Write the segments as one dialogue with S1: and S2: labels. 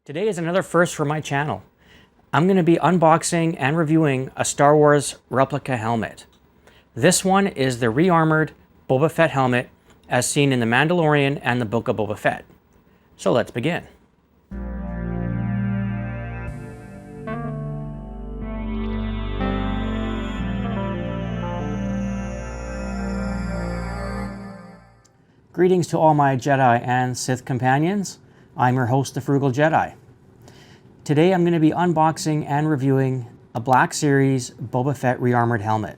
S1: Today is another first for my channel. I'm going to be unboxing and reviewing a Star Wars replica helmet. This one is the re-armored Boba Fett helmet as seen in The Mandalorian and the Book of Boba Fett. So let's begin. Greetings to all my Jedi and Sith companions. I'm your host, the Frugal Jedi. Today I'm going to be unboxing and reviewing a Black Series Boba Fett re-armored helmet.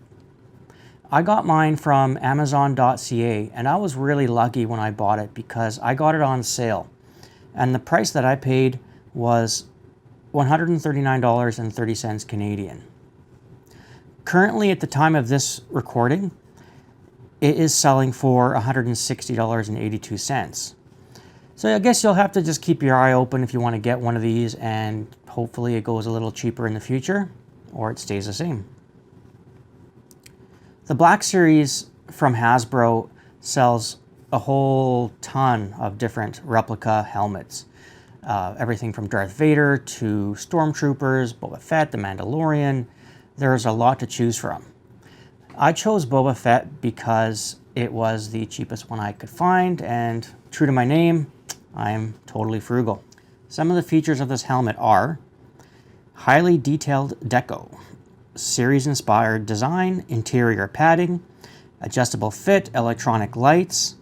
S1: I got mine from Amazon.ca and I was really lucky when I bought it because I got it on sale. And the price that I paid was $139.30 Canadian. Currently, at the time of this recording, it is selling for $160.82. So I guess you'll have to just keep your eye open if you want to get one of these, and hopefully it goes a little cheaper in the future, or it stays the same. The Black Series from Hasbro sells a whole ton of different replica helmets. Everything from Darth Vader to Stormtroopers, Boba Fett, the Mandalorian. There's a lot to choose from. I chose Boba Fett because it was the cheapest one I could find, and true to my name, I'm totally frugal. Some of the features of this helmet are highly detailed deco, series-inspired design, interior padding, adjustable fit, electronic lights.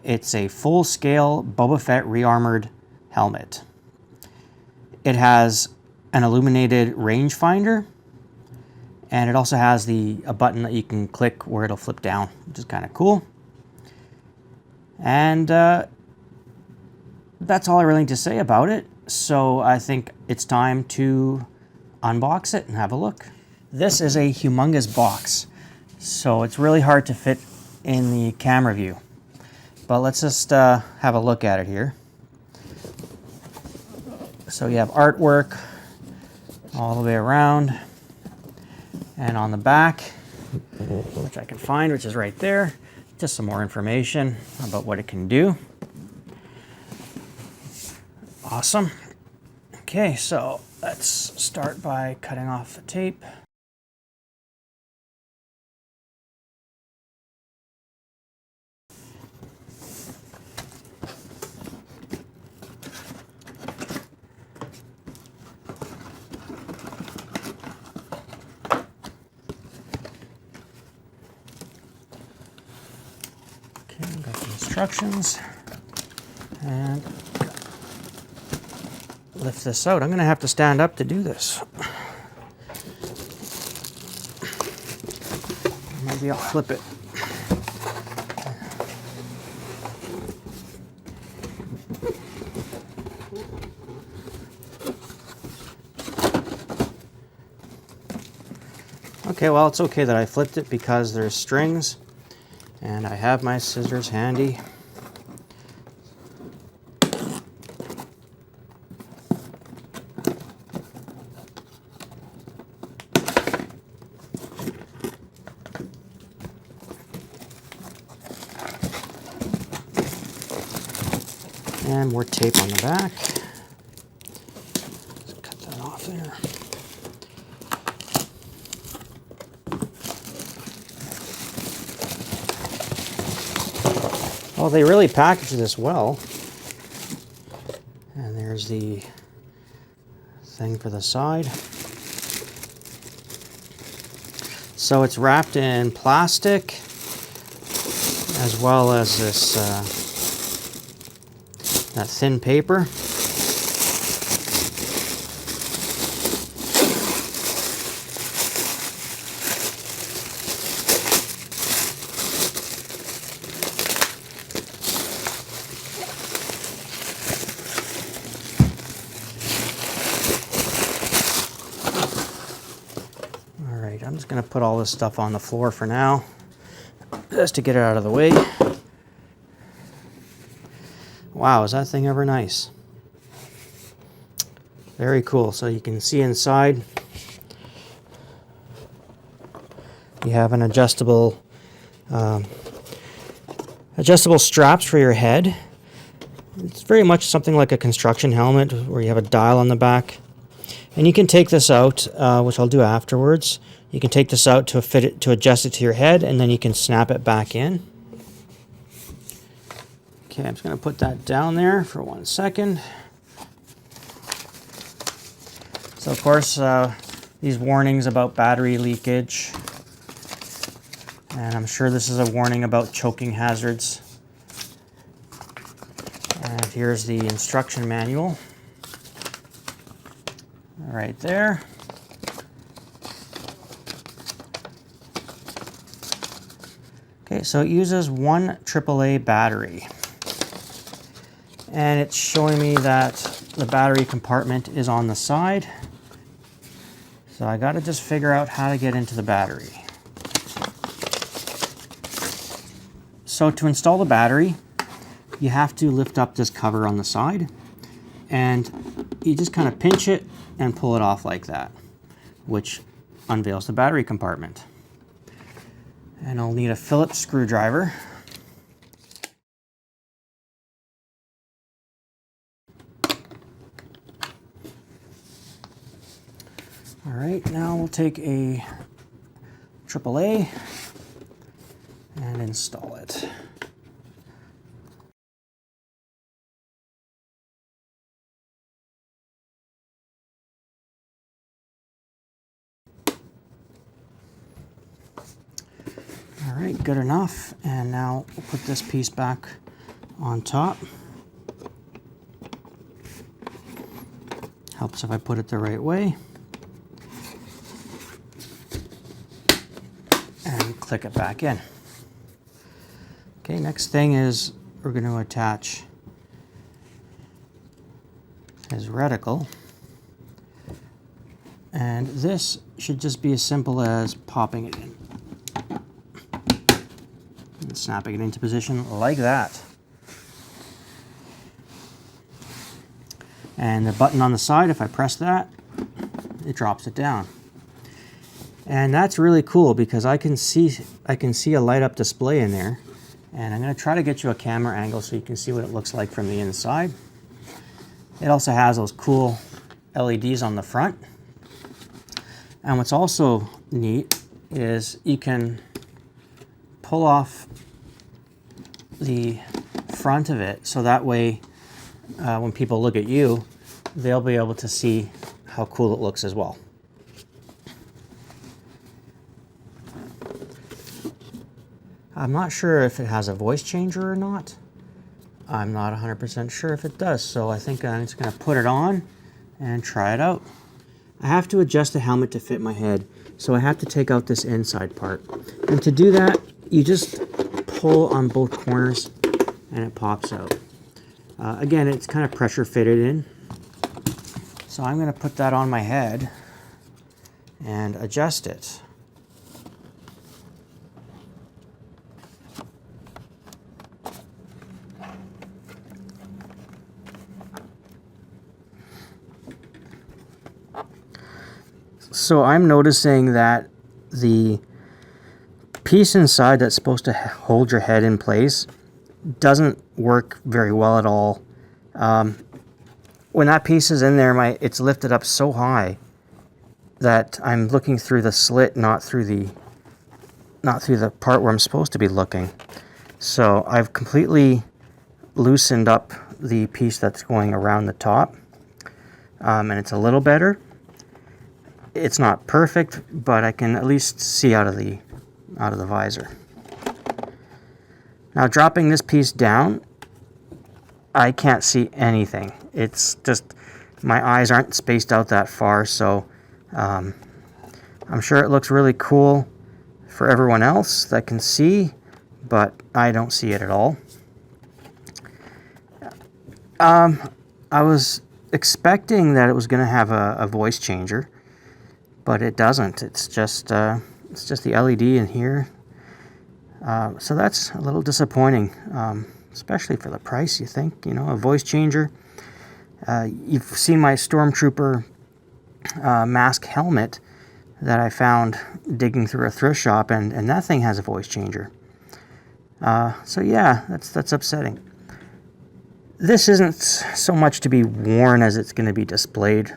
S1: It's a full-scale Boba Fett re-armored helmet. It has an illuminated rangefinder, and it also has a button that you can click where it'll flip down, which is kind of cool. And that's all I really need to say about it. So I think it's time to unbox it and have a look. This is a humongous box, so it's really hard to fit in the camera view. But let's just have a look at it here. So you have artwork all the way around. And on the back, which I can find, which is right there, just some more information about what it can do. Awesome. Okay, so let's start by cutting off the tape. Got the instructions, and lift this out. I'm going to have to stand up to do this. Maybe I'll flip it. Okay, well, it's okay that I flipped it because there's strings. And I have my scissors handy. And more tape on the back. Let's cut that off there. Well, they really package this well. And there's the thing for the side. So it's wrapped in plastic, as well as this that thin paper. I'm just going to put all this stuff on the floor for now, just to get it out of the way. Wow, is that thing ever nice? Very cool. So you can see inside, you have an adjustable straps for your head, It's very much something like a construction helmet where you have a dial on the back. And you can take this out, which I'll do afterwards. You can take this out to fit it, to adjust it to your head, and then you can snap it back in. Okay, I'm just going to put that down there for 1 second. So of course, these warnings about battery leakage, and I'm sure this is a warning about choking hazards. And here's the instruction manual right there. Okay, so it uses one AAA battery. And it's showing me that the battery compartment is on the side. So I gotta just figure out how to get into the battery. So to install the battery, you have to lift up this cover on the side, and you just kind of pinch it and pull it off like that, which unveils the battery compartment. And I'll need a Phillips screwdriver. All right, now we'll take a AAA and install it. All right, good enough. And now we'll put this piece back on top. Helps if I put it the right way. And click it back in. Okay, next thing is we're going to attach his reticle. And this should just be as simple as popping it in. And snapping it into position like that. And the button on the side, if I press that, it drops it down. And that's really cool because I can see a light up display in there. And I'm going to try to get you a camera angle so you can see what it looks like from the inside. It also has those cool LEDs on the front. And what's also neat is you can pull off the front of it so that way when people look at you, they'll be able to see how cool it looks as well. I'm not sure if it has a voice changer or not. I'm not 100% sure if it does, so I think I'm just going to put it on and try it out. I have to adjust the helmet to fit my head, so I have to take out this inside part. And to do that, you just pull on both corners and it pops out. Again, it's kind of pressure fitted in. So I'm going to put that on my head and adjust it. So I'm noticing that the piece inside that's supposed to hold your head in place doesn't work very well at all. When that piece is in there, it's lifted up so high that I'm looking through the slit, not through the part where I'm supposed to be looking. So I've completely loosened up the piece that's going around the top, and it's a little better. It's not perfect, but I can at least see out of the visor. Now dropping this piece down, I can't see anything. It's just, my eyes aren't spaced out that far, so I'm sure it looks really cool for everyone else that can see, but I don't see it at all. I was expecting that it was going to have a voice changer, but it doesn't. It's just the LED in here. So that's a little disappointing, especially for the price, you think, a voice changer. You've seen my Stormtrooper mask helmet that I found digging through a thrift shop, and that thing has a voice changer. So yeah, that's upsetting. This isn't so much to be worn as it's going to be displayed.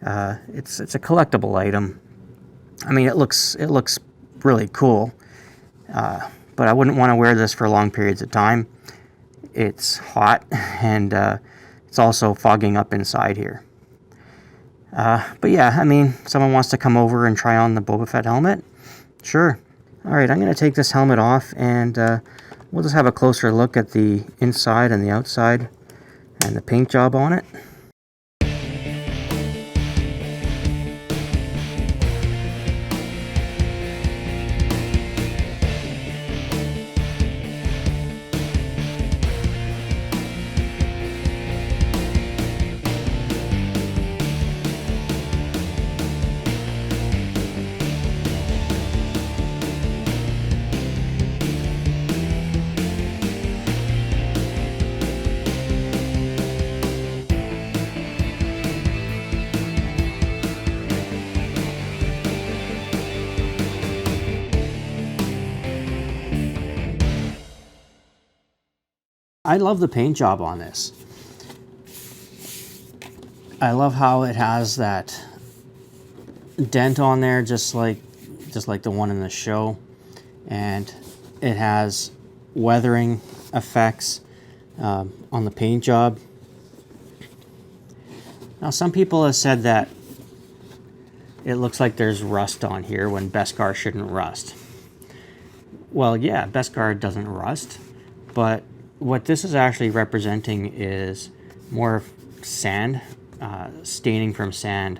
S1: It's a collectible item. I mean, it looks really cool, but I wouldn't want to wear this for long periods of time. It's hot, and it's also fogging up inside here. But yeah, I mean, someone wants to come over and try on the Boba Fett helmet? Sure. Alright, I'm going to take this helmet off, and we'll just have a closer look at the inside and the outside and the paint job on it. I love the paint job on this. I love how it has that dent on there, just like the one in the show, and it has weathering effects on the paint job. Now, some people have said that it looks like there's rust on here when Beskar shouldn't rust. Well, yeah, Beskar doesn't rust, but what this is actually representing is more sand, staining from sand.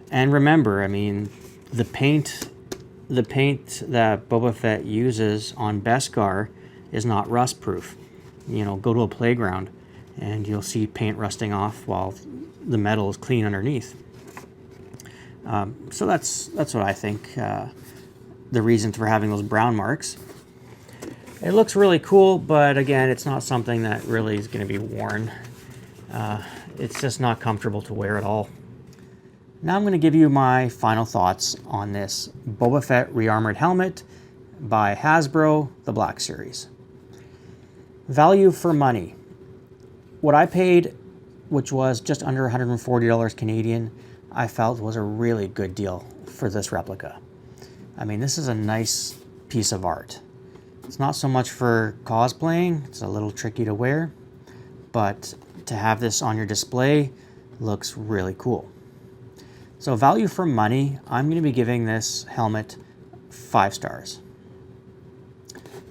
S1: And remember, I mean, the paint that Boba Fett uses on Beskar is not rust proof. You know, go to a playground and you'll see paint rusting off while the metal is clean underneath. So that's what I think the reasons for having those brown marks. It looks really cool, but again, it's not something that really is going to be worn. It's just not comfortable to wear at all. Now I'm going to give you my final thoughts on this Boba Fett Rearmored Helmet by Hasbro, the Black Series. Value for money. What I paid, which was just under $140 Canadian, I felt was a really good deal for this replica. I mean, this is a nice piece of art. It's not so much for cosplaying, it's a little tricky to wear, but to have this on your display looks really cool. So value for money, I'm going to be giving this helmet 5 stars.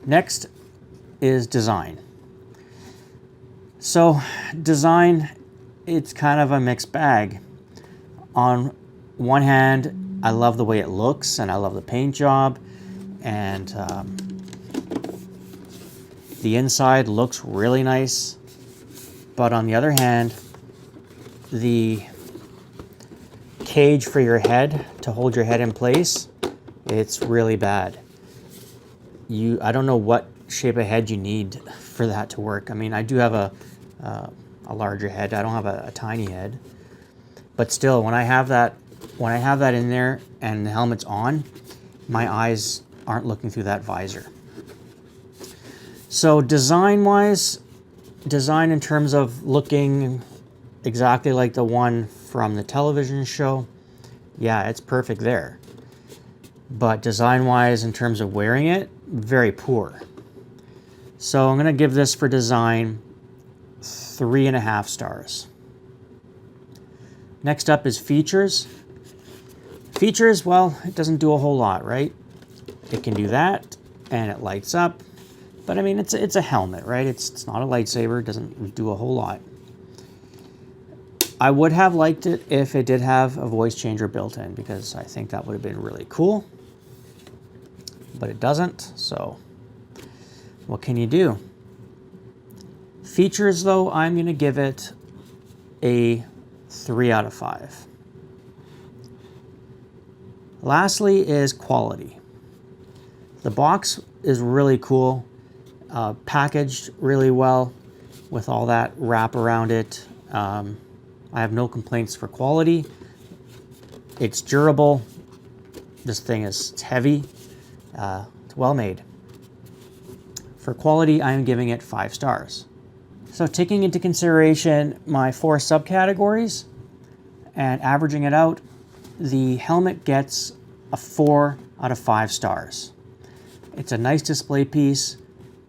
S1: Next is design. So design, it's kind of a mixed bag. On one hand, I love the way it looks and I love the paint job, and the inside looks really nice, but on the other hand, the cage for your head to hold your head in place, it's really bad. I don't know what shape of head you need for that to work. I mean, I do have a larger head. I don't have a tiny head, but still, when I have that in there and the helmet's on, my eyes aren't looking through that visor. So design-wise, design in terms of looking exactly like the one from the television show, yeah, it's perfect there. But design-wise, in terms of wearing it, very poor. So I'm going to give this for design 3.5 stars. Next up is features. Features, well, it doesn't do a whole lot, right? It can do that, and it lights up. But I mean, it's a helmet, right? It's not a lightsaber. It doesn't do a whole lot. I would have liked it if it did have a voice changer built in, because I think that would have been really cool. But it doesn't, so what can you do? Features, though, I'm going to give it a 3 out of 5. Lastly is quality. The box is really cool. Packaged really well with all that wrap around it. I have no complaints for quality. It's durable. This thing is heavy. It's well made. For quality, I am giving it 5 stars. So taking into consideration my 4 subcategories and averaging it out, the helmet gets a 4 out of 5 stars. It's a nice display piece,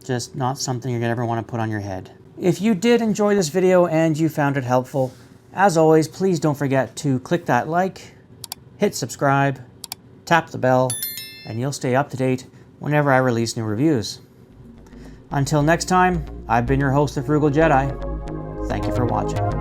S1: just not something you're gonna ever want to put on your head. If you did enjoy this video and you found it helpful, as always, please don't forget to click that like, hit subscribe, tap the bell, and you'll stay up to date whenever I release new reviews. Until next time, I've been your host, the Frugal Jedi. Thank you for watching.